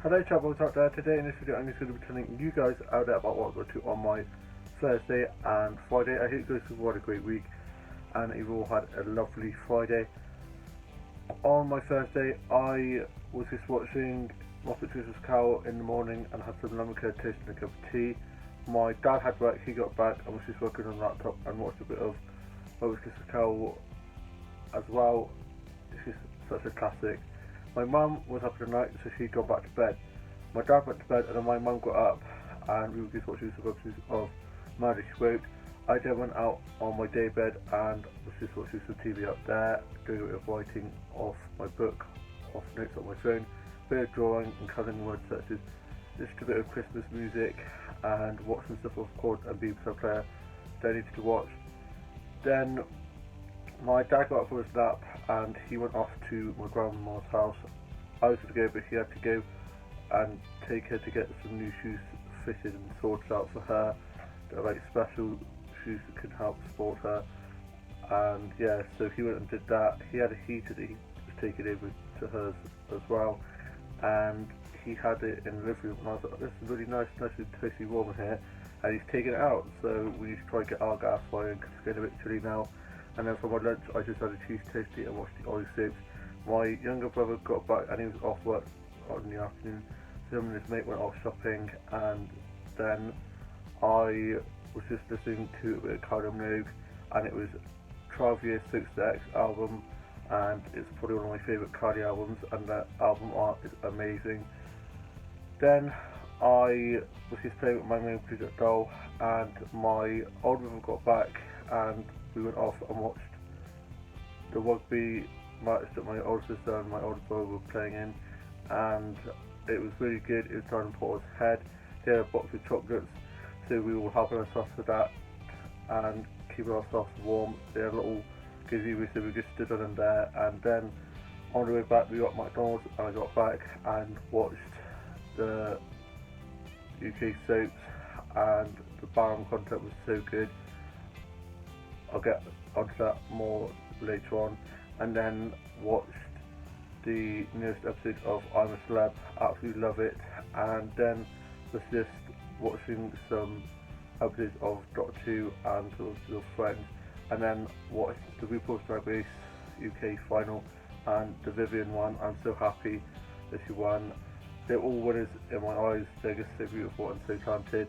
Hello travellers out there, today in this video I'm just going to be telling you guys out there about what I got to on my Thursday and Friday. I hope you guys have had a great week and you've all had a lovely Friday. On my Thursday I was just watching Muppet Christmas Carol in the morning and had some lemon curd toast and a cup of tea. My dad had work, he got back and was just working on the laptop and watched a bit of Muppet Christmas Carol as well. It's just such a classic. My mum was up in the night, so she got back to bed. My dad went to bed, and then my mum got up, and we were just watching some episodes of Murder She Wrote. I then went out on my day bed and was just watching some TV up there, doing a bit of writing off my book, off notes on my phone, a bit of drawing and colouring word searches, just a bit of Christmas music, and watch some stuff off Chord and BBC Player that I needed to watch. Then my dad got up for his nap and he went off to my grandma's house. I was going to go, but he had to go and take her to get some new shoes fitted and sorted out for her. They're like special shoes that can help support her. And yeah, so he went and did that. He had a heater that he was taking over to hers as well. And he had it in the living room and I was like, this is really nice and toasty warm in here. And he's taken it out, so we need to try and get our gas fire because it's getting a bit chilly now. And then for my lunch I just had a cheese toastie and watched the Ollie soaps. My younger brother got back and he was off work in the afternoon, so him and his mate went off shopping, and then I was just listening to a bit of Kylie Minogue, and it was 12 Years Since the X album, and it's probably one of my favourite Kylie albums, and that album art is amazing. Then I was just playing with my main project doll, and my older brother got back and we went off and watched the rugby match that my older sister and my older brother were playing in, and it was really good. It was done in Porter's Head. They had a box of chocolates, so we were helping ourselves with that and keeping ourselves warm. They had a little gazebo, so we just stood on them there, and then on the way back we got McDonald's and I got back and watched the UK soaps, and the Baron content was so good. I'll get onto that more later on. And then watched the newest episode of I'm a Celeb, absolutely love it. And then was just watching some episodes of Doctor Who and the Friends. And then watched the RuPaul's Drag Race UK final and the Vivienne one. I'm so happy that she won. They're all winners in my eyes. They're just so beautiful and so talented.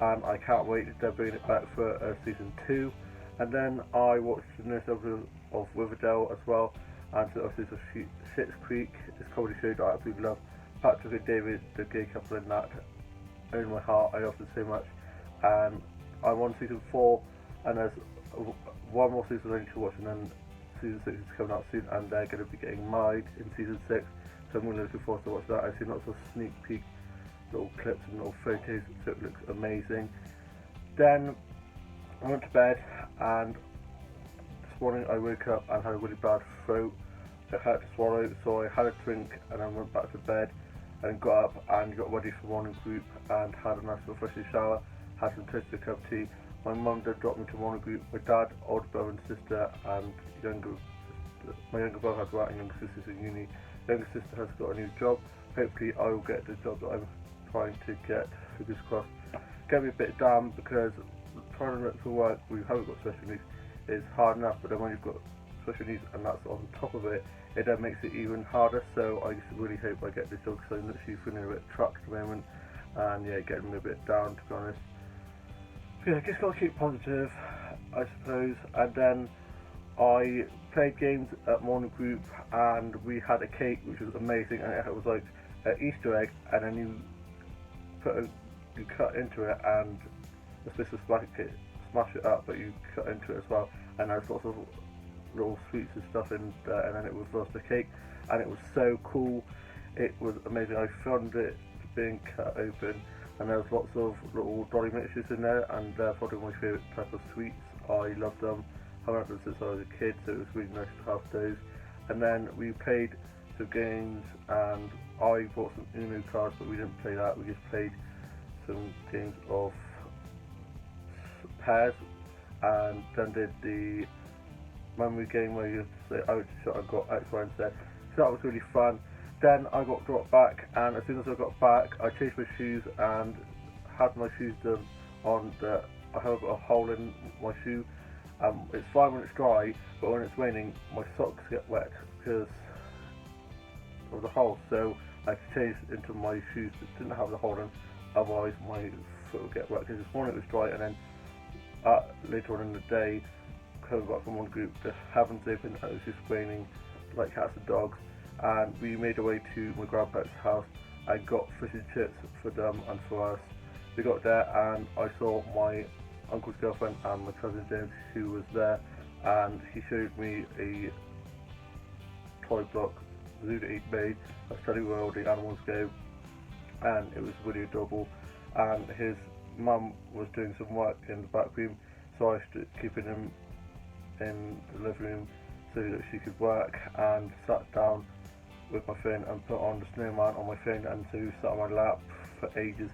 And I can't wait, they're bringing it back for season 2. And then I watched the newest episode of Riverdale as well, and the episode of Schitt's Creek, this comedy show that I absolutely love. Patrick and David, the gay couple in that, own my heart, I love them so much. And I'm on season 4, and there's one more season I need to watch, and then season 6 is coming out soon, and they're going to be getting married in season 6, so I'm really looking forward to watch that. I've seen lots of sneak peek little clips and little photos, so it looks amazing. Then I went to bed, and this morning I woke up and had a really bad throat. I had to swallow, so I had a drink and I went back to bed and got up and got ready for morning group and had a nice refreshing shower, had some toasted cup of tea. My mum did drop me to morning group. My dad, older brother and sister, and my younger brother has work and younger sister's in uni. Younger sister has got a new job. Hopefully I will get the job that I'm trying to get, fingers crossed. Get me a bit down because trying to look for work, we haven't got special needs, is hard enough, but then when you've got special needs and that's on top of it, it then makes it even harder. So I just really hope I get this job because I'm literally feeling a bit trapped at the moment, and yeah, getting me a bit down, to be honest. But yeah, just gotta keep positive, I suppose. And then I played games at morning group and we had a cake which was amazing, and it was like an Easter egg, and then you cut into it and it's supposed to smash it up, but you cut into it as well, and there's lots of little sweets and stuff in there, and then it was just a cake, and it was so cool. It was amazing. I found it being cut open, and there was lots of little dolly mixtures in there, and they're probably my favourite type of sweets. I love them. I haven't had them since I was a kid, so it was really nice to have those. And then we played some games, and I bought some Uno cards, but we didn't play that. We just played some games of pairs, and then did the memory game where you say out shot and got X, Y and Z. So that was really fun. Then I got dropped back, and as soon as I got back, I changed my shoes and had my shoes done on the. I have a hole in my shoe. It's fine when it's dry, but when it's raining, my socks get wet because of the hole. So I changed into my shoes that didn't have the hole in. Otherwise, my foot would get wet. Because this morning it was dry, and then later on in the day, coming back from one group, the heavens opened and it was just raining like cats and dogs. And we made our way to my grandparents' house and got fish and chips for them and for us. We got there and I saw my uncle's girlfriend and my cousin James, who was there, and he showed me a toy block zoo that he'd made, a study where all the animals go, and it was really adorable. And his mum was doing some work in the back room, so I was keeping him in the living room so that she could work, and sat down with my phone and put on the snowman on my phone, and so he sat on my lap for ages.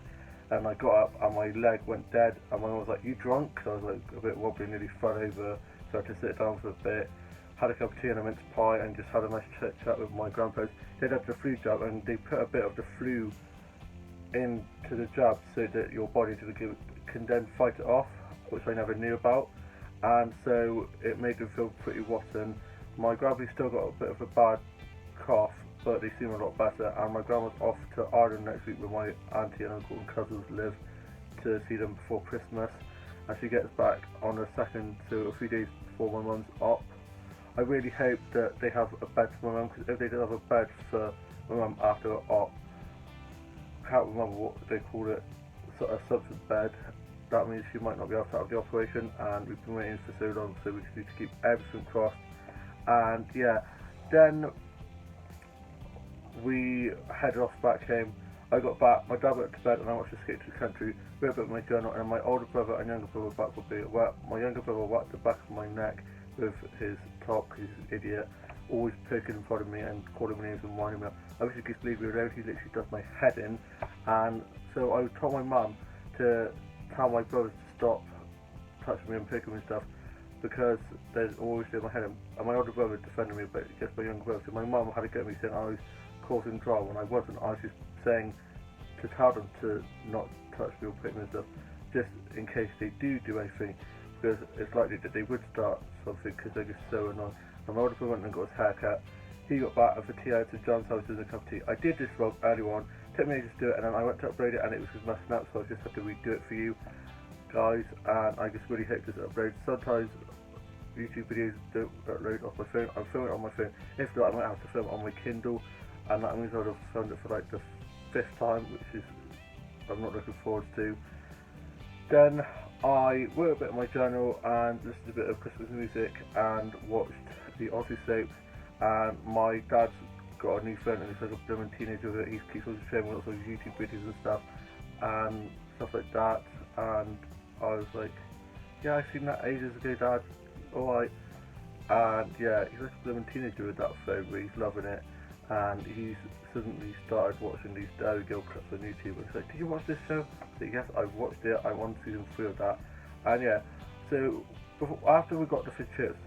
And I got up and my leg went dead, and my mum was like, "You drunk?" So I was like a bit wobbly, nearly fell over, so I had to sit down for a bit, had a cup of tea and a mince pie, and just had a nice chit chat with my grandparents. They'd had the flu jab, and they put a bit of the flu into the jab so that your body can then fight it off, which I never knew about, and so it made them feel pretty rotten. My grandpa's still got a bit of a bad cough, but they seem a lot better, and my grandma's off to Ireland next week where my auntie and uncle and cousins live, to see them before Christmas, and she gets back on the 2nd, so a few days before my mum's op. I really hope that they have a bed for my mum, because if they did have a bed for my mum after her op, I can't remember what they called it, sort of substance bed, that means she might not be able to have the operation, and we've been waiting for so long, so we just need to keep everything crossed. And yeah, then we headed off back home. I got back, my dad went to bed, and I watched Escape to the Country, read a bit of my journal, and my older brother and younger brother back would be wet. My younger brother whacked the back of my neck with his top, he's an idiot, always poking in front of me and calling me names and winding me up. I wish he could leave me alone, he literally does my head in. And so I told my mum to tell my brothers to stop touching me and poking me and stuff, because they're always doing my head in. And my older brother defended me, but just my younger brother. So my mum had to get me saying I was causing trouble when I wasn't. I was just saying to tell them to not touch me or poke me and stuff, just in case they do anything, because it's likely that they would start something, because they're just so annoying. And my older brother went and got his hair cut. He got back for tea out to John's house with a cup of tea. I did this vlog earlier on, took me ages to do it, and then I went to upload it and it was just messing up, so I just had to redo it for you guys, and I just really hope this uploads. Sometimes YouTube videos don't upload off my phone. I'm filming it on my phone. If not, I might have to film it on my Kindle, and that means I would have filmed it for like the 5th time, which is I'm not looking forward to. Then I wrote a bit of my journal and listened to a bit of Christmas music and watched the Aussie soaps, and my dad's got a new phone and he's like a blooming teenager with it. He keeps on showing me lots of YouTube videos and stuff like that, and I was like, yeah, I've seen that ages ago, Dad, alright. And yeah, he's like a blooming teenager with that phone, but he's loving it, and he's suddenly started watching these Dairy Girl clips on YouTube, and he's like, did you watch this show? I said, yes, I've watched it, I'm on season 3 of that. And yeah, so after we got the fish chips,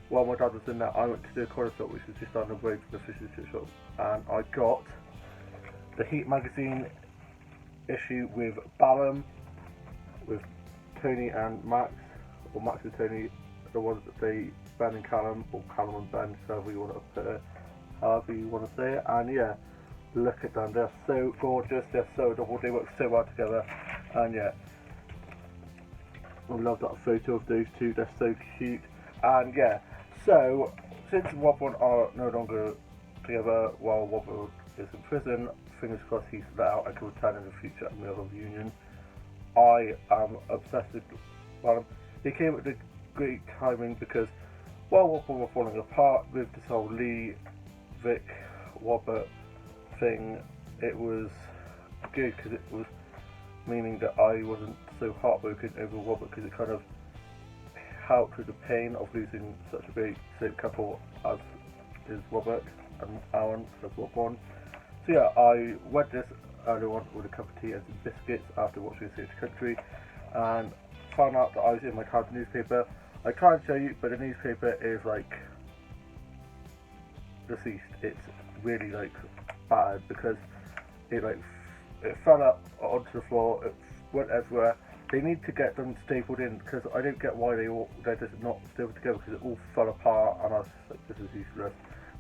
while my dad was in there, I went to the corner shop, which is just down the road from the fish and chip shop, and I got the Heat magazine issue with Ballum, with Tony and Max, or Max and Tony, the ones that they, Ben and Callum, or Callum and Ben, however you want to put it, however you want to say it. And yeah, look at them, they're so gorgeous, they're so adorable, they work so well together, and yeah, I love that photo of those two, they're so cute. And yeah, so since Wobble are no longer together while Wobble is in prison, fingers crossed he's let out and can return in the future and we have a reunion. I am obsessed with Ballum. He came at the great timing, because while Wobble were falling apart with this whole Lee, Vic, Wobbert thing, it was good because it was meaning that I wasn't so heartbroken over Wobbert, because it kind of helped with the pain of losing such a great couple as is Wobbert and Aaron of Wobble. So yeah, I went this earlier on with a cup of tea and some biscuits after watching Escape to the Country, and found out that I was in my dad's newspaper. I try and show you, but the newspaper is like deceased. It's really like battered because it fell up onto the floor. It went everywhere. They need to get them stapled in because I don't get why they're just not stapled together because it all fell apart and I was like, this is useless.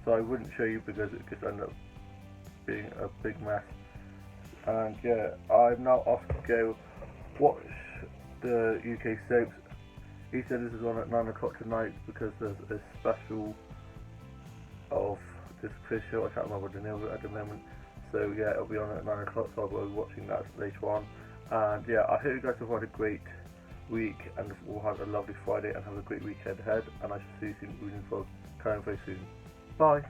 So I wouldn't show you because it could end up being a big mess. And yeah, I'm now off to go watch the UK soaps. He said this is on at 9 o'clock tonight because there's a special of this quiz show. I can't remember the name of it at the moment. So yeah, it'll be on at 9 o'clock, so I'll be watching that later on. And yeah, I hope you guys have had a great week and we'll have a lovely Friday and have a great weekend ahead. And I shall see you soon. Rooting for Karen very soon. Bye.